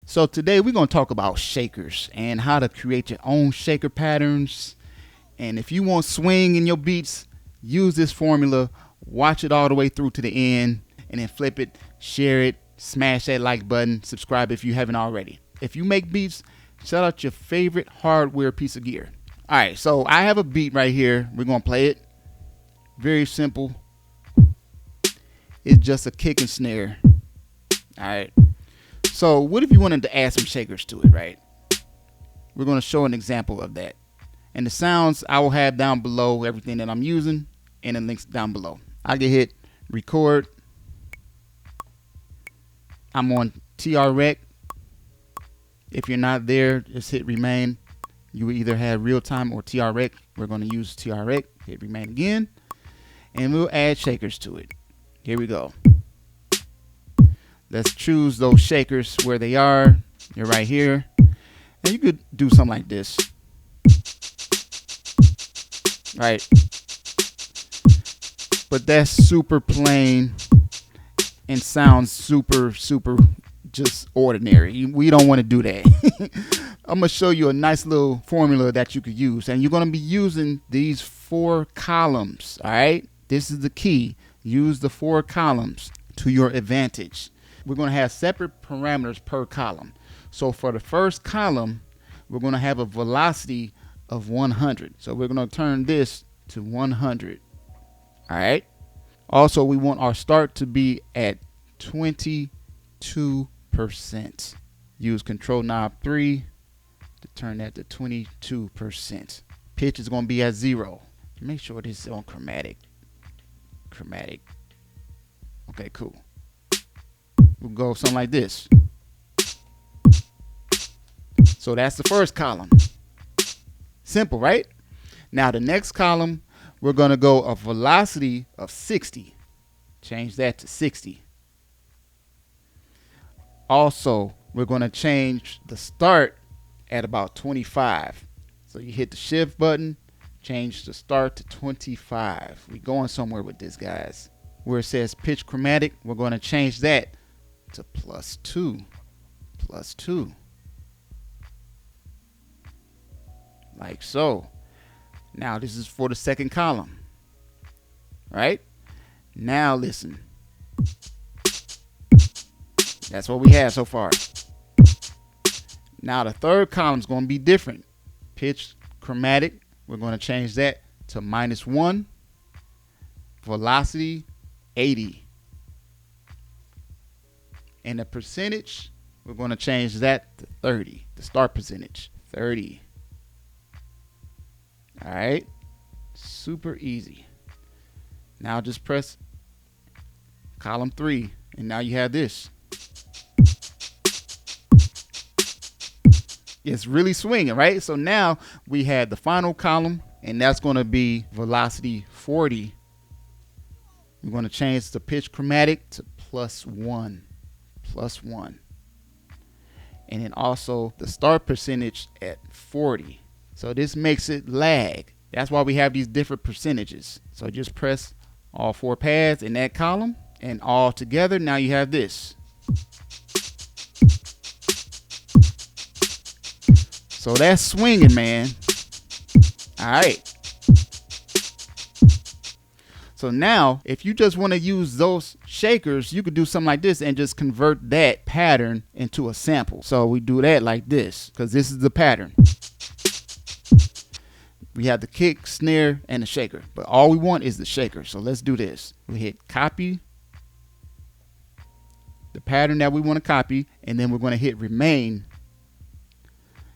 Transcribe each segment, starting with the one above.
So today we're going to talk about shakers and how to create your own shaker patterns. And if you want swing in your beats, use this formula, watch it all the way through to the end, and then flip it, share it, smash that like button, subscribe if you haven't already. If you make beats, shout out your favorite hardware piece of gear. All right, so I have a beat right here. We're going to play it. Very simple. It's just a kick and snare. All right. So what if you wanted to add some shakers to it, right? We're going to show an example of that. And the sounds I will have down below, everything that I'm using, and the links down below. I can hit record. I'm on TRX. If you're not there, just hit remain. You will either have real time or TRX. We're going to use TRX. Hit remain again. And we'll add shakers to it. Here we go. Let's choose those shakers where they are. They're right here. And you could do something like this. Right. But that's super plain and sounds super just ordinary. We don't want to do that. I'm going to show you a nice little formula that you could use. And you're going to be using these 4 columns. All right. This is the key. Use the 4 columns to your advantage. We're going to have separate parameters per column. So for the first column, we're going to have a velocity of 100. So we're going to turn this to 100. All right. Also, we want our start to be at 22%. Use Control Knob 3 to turn that to 22%. Pitch is going to be at 0. Make sure this is on chromatic. Okay, cool. We'll go something like this. So that's the first column. Simple, right? Now the next column, we're going to go a velocity of 60. Change that to 60. Also, we're going to change the start at about 25. So you hit the shift button, change the start to 25. We're going somewhere with this, guys. Where it says pitch chromatic, we're going to change that to +2. +2. Like so. Now this is for the second column. Right? Now listen. That's what we have so far. Now the third column is going to be different. Pitch chromatic, we're going to change that to -1. Velocity 80. And the percentage, we're going to change that to 30. The start percentage, 30. All right. Super easy. Now just press column 3. And now you have this. It's really swinging, right? So now we have the final column, and that's going to be velocity 40. We're going to change the pitch chromatic to +1. +1. And then also the start percentage at 40. So this makes it lag. That's why we have these different percentages. So just press all 4 pads in that column, and all together now you have this. So that's swinging, man. All right. So now, if you just want to use those shakers, you could do something like this and just convert that pattern into a sample. So we do that like this, because this is the pattern. We have the kick, snare, and the shaker. But all we want is the shaker. So let's do this. We hit copy, the pattern that we want to copy, and then we're going to hit remain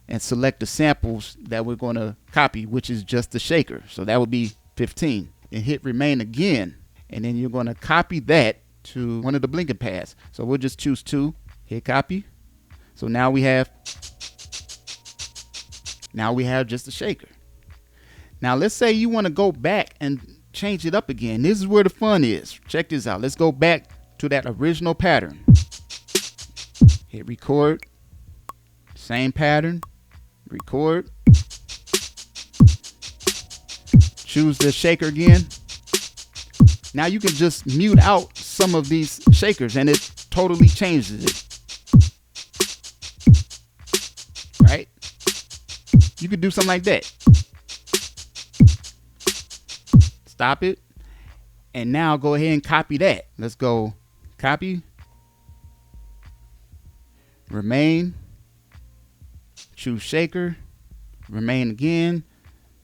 and select the samples that we're going to copy, which is just the shaker. So that would be 15. And hit remain again, and then you're going to copy that to one of the blinking pads. So we'll just choose 2, hit copy. So now we have just the shaker. Now let's say you want to go back and change it up again. This is where the fun is. Check this out. Let's go back to that original pattern. Hit record, same pattern, record. Choose the shaker again. Now you can just mute out some of these shakers and it totally changes it. You could do something like that. Stop it. And now go ahead and copy that. Let's go copy, remain, choose shaker, remain again,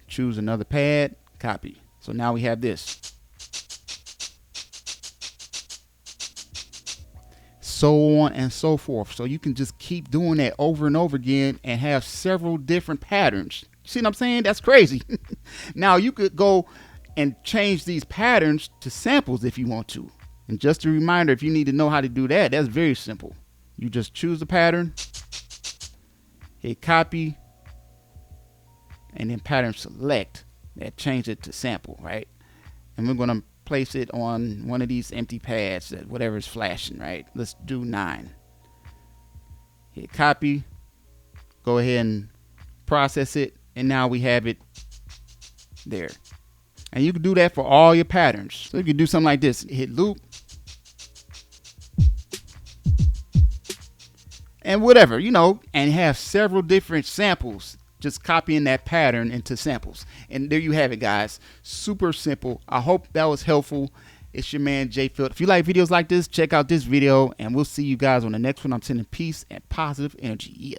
choose another pad, copy. So now we have this. So on and so forth. So you can just keep doing that over and over again and have several different patterns. See what I'm saying? That's crazy. Now you could go and change these patterns to samples if you want to. And just a reminder, if you need to know how to do that, that's very simple. You just choose the pattern, hit copy, and then pattern select. That change it to sample, right? And we're going to place it on one of these empty pads, that whatever is flashing, right? Let's do 9. Hit copy, go ahead and process it, and now we have it there. And you can do that for all your patterns. So you can do something like this. Hit loop. And whatever, you know, and have several different samples. Just copying that pattern into samples. And there you have it, guys. Super simple. I hope that was helpful. It's your man, JFILT. If you like videos like this, check out this video. And we'll see you guys on the next one. I'm sending peace and positive energy. Yeah.